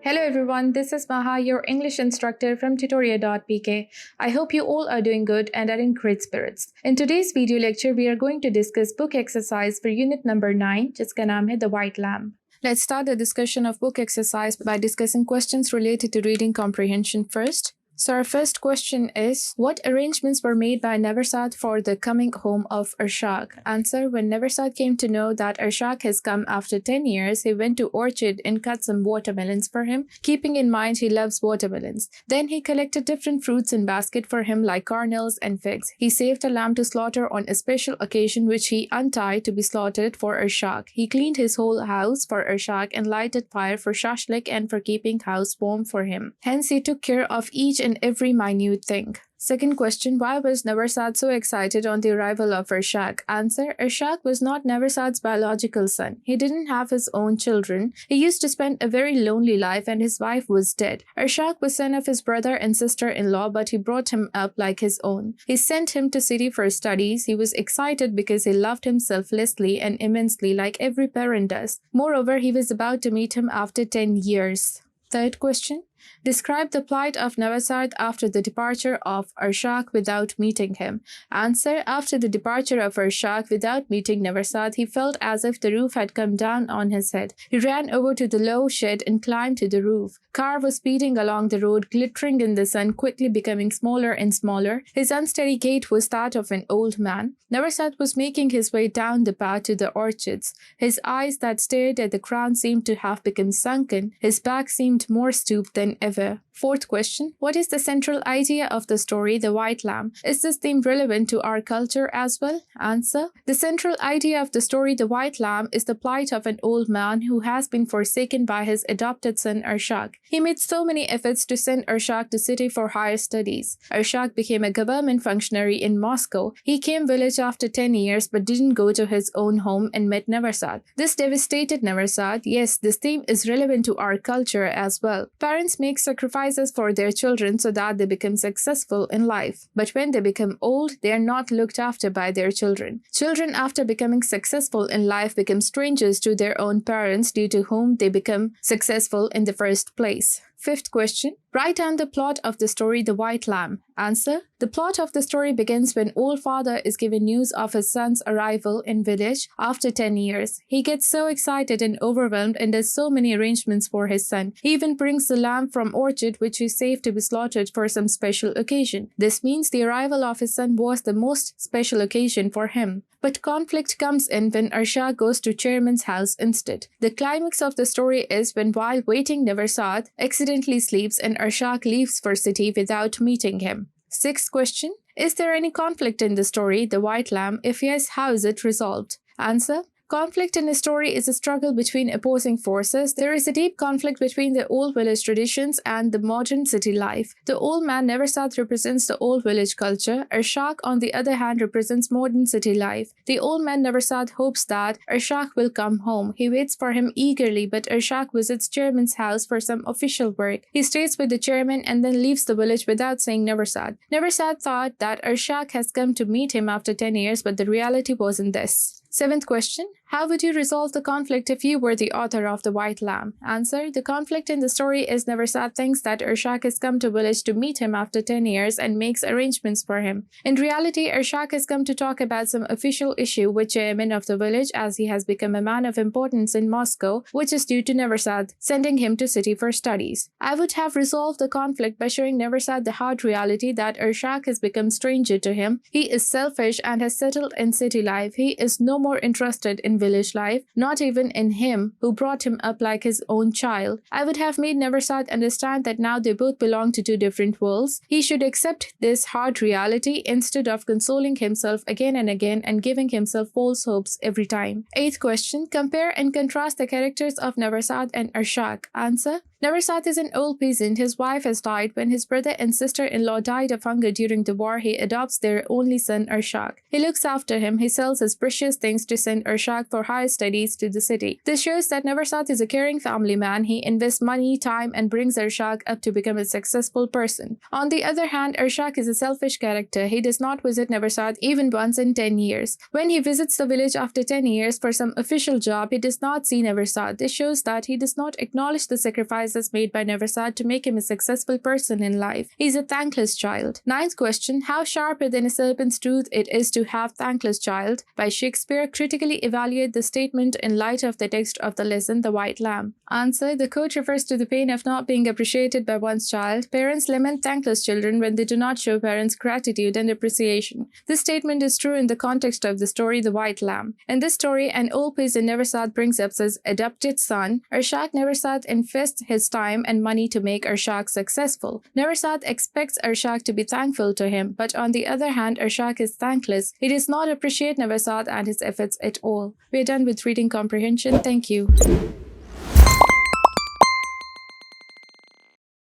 Hello everyone, this is Maha, your English instructor from tutoria.pk. I hope you all are doing good and are in great spirits. In today's video lecture, we are going to discuss book exercise for unit number 9, जिसका नाम है The White Lamb. Let's start the discussion of book exercise by discussing questions related to reading comprehension first. So our first question is, what arrangements were made by Naversad for the coming home of Arshak? Answer, when Naversad came to know that Arshak has come after 10 years, he went to orchard and cut some watermelons for him, keeping in mind he loves watermelons. Then he collected different fruits in basket for him like kernels and figs. He saved a lamb to slaughter on a special occasion which he untied to be slaughtered for Arshak. He cleaned his whole house for Arshak and lighted fire for Shashlik and for keeping house warm for him. Hence he took care of each and every minute thing. Second question, why was Naversad so excited on the arrival of Arshak? Answer, Arshak was not Naversad's biological son. He didn't have his own children. He used to spend a very lonely life and his wife was dead. Arshak was son of his brother and sister-in-law, but he brought him up like his own. He sent him to city for studies. He was excited because he loved him selflessly and immensely like every parent does. Moreover, he was about to meet him after 10 years. Third question, describe the plight of Naversad after the departure of Arshak without meeting him. Answer, after the departure of Arshak without meeting Naversad, he felt as if the roof had come down on his head. He ran over to the low shed and climbed to the roof. Car was speeding along the road, glittering in the sun, quickly becoming smaller and smaller. His unsteady gait was that of an old man. Naversad was making his way down the path to the orchards. His eyes that stared at the ground seemed to have become sunken. His back seemed more stooped than ever. Fourth question, what is the central idea of the story The White Lamb? Is this theme relevant to our culture as well? Answer, the central idea of the story The White Lamb is the plight of an old man who has been forsaken by his adopted son Arshak. He made so many efforts to send Arshak to city for higher studies. Arshak became a government functionary in Moscow. He came village after 10 years but didn't go to his own home and met Naversad. This devastated Naversad. Yes, this theme is relevant to our culture as well. Parents make sacrifices for their children so that they become successful in life. But when they become old, they are not looked after by their children. Children, after becoming successful in life, become strangers to their own parents due to whom they become successful in the first place. Fifth question, write down the plot of the story The White Lamb. Answer, the plot of the story begins when old father is given news of his son's arrival in village after 10 years. He gets so excited and overwhelmed and does so many arrangements for his son. He even brings the lamb from orchard which he saved to be slaughtered for some special occasion. This means the arrival of his son was the most special occasion for him. But conflict comes in when Arshak goes to chairman's house instead. The climax of the story is when while waiting Naversad accidentally sleeps and Arshak leaves for city without meeting him. Sixth question, is there any conflict in the story The White Lamb? If yes, how is it resolved? Answer, conflict in a story is a struggle between opposing forces. There is a deep conflict between the old village traditions and the modern city life. The old man Naversad represents the old village culture. Arshak, on the other hand, represents modern city life. The old man Naversad hopes that Arshak will come home. He waits for him eagerly, but Arshak visits chairman's house for some official work. He stays with the chairman and then leaves the village without seeing Naversad. Naversad thought that Arshak has come to meet him after 10 years, but the reality wasn't this. Seventh question, how would you resolve the conflict if you were the author of The White Lamb? Answer, the conflict in the story is Naversad thinks that Arshak has come to village to meet him after 10 years and makes arrangements for him. In reality, Arshak has come to talk about some official issue with chairman of the village as he has become a man of importance in Moscow, which is due to Naversad sending him to city for studies. I would have resolved the conflict by showing Naversad the hard reality that Arshak has become stranger to him. He is selfish and has settled in city life. He is no more interested in village life, not even in him who brought him up like his own child. I would have made Naversad understand that now they both belong to two different worlds. He should accept this hard reality instead of consoling himself again and again and giving himself false hopes every time. Eighth question, compare and contrast the characters of Naversad and Arshak. Answer, Naversad is an old peasant. His wife has died. When his brother and sister-in-law died of hunger during the war, he adopts their only son Arshak. He looks after him. He sells his precious things siblings to send Arshak for higher studies to the city. This shows that Naversat is a caring family man. He invests money, time, and brings Arshak up to become a successful person. On the other hand, Arshak is a selfish character. He does not visit Naversat even once in 10 years. When he visits the village after 10 years for some official job, he does not see Naversat. This shows that he does not acknowledge the sacrifices made by Naversat to make him a successful person in life. He is a thankless child. Ninth question: how sharper than a serpent's tooth it is to have thankless child. By Shakespeare, critically evaluate the statement in light of the text of the lesson, The White Lamb. Answer: the quote refers to the pain of not being appreciated by one's child. Parents lament thankless children when they do not show parents gratitude and appreciation. This statement is true in the context of the story The White Lamb. In this story, an old peasant Naversat brings up his adopted son, Arshak. Naversat invests his time and money to make Arshak successful. Naversat expects Arshak to be thankful to him, but on the other hand, Arshak is thankless. He does not appreciate Naversat and his efforts at all. We are done with reading comprehension. Thank you.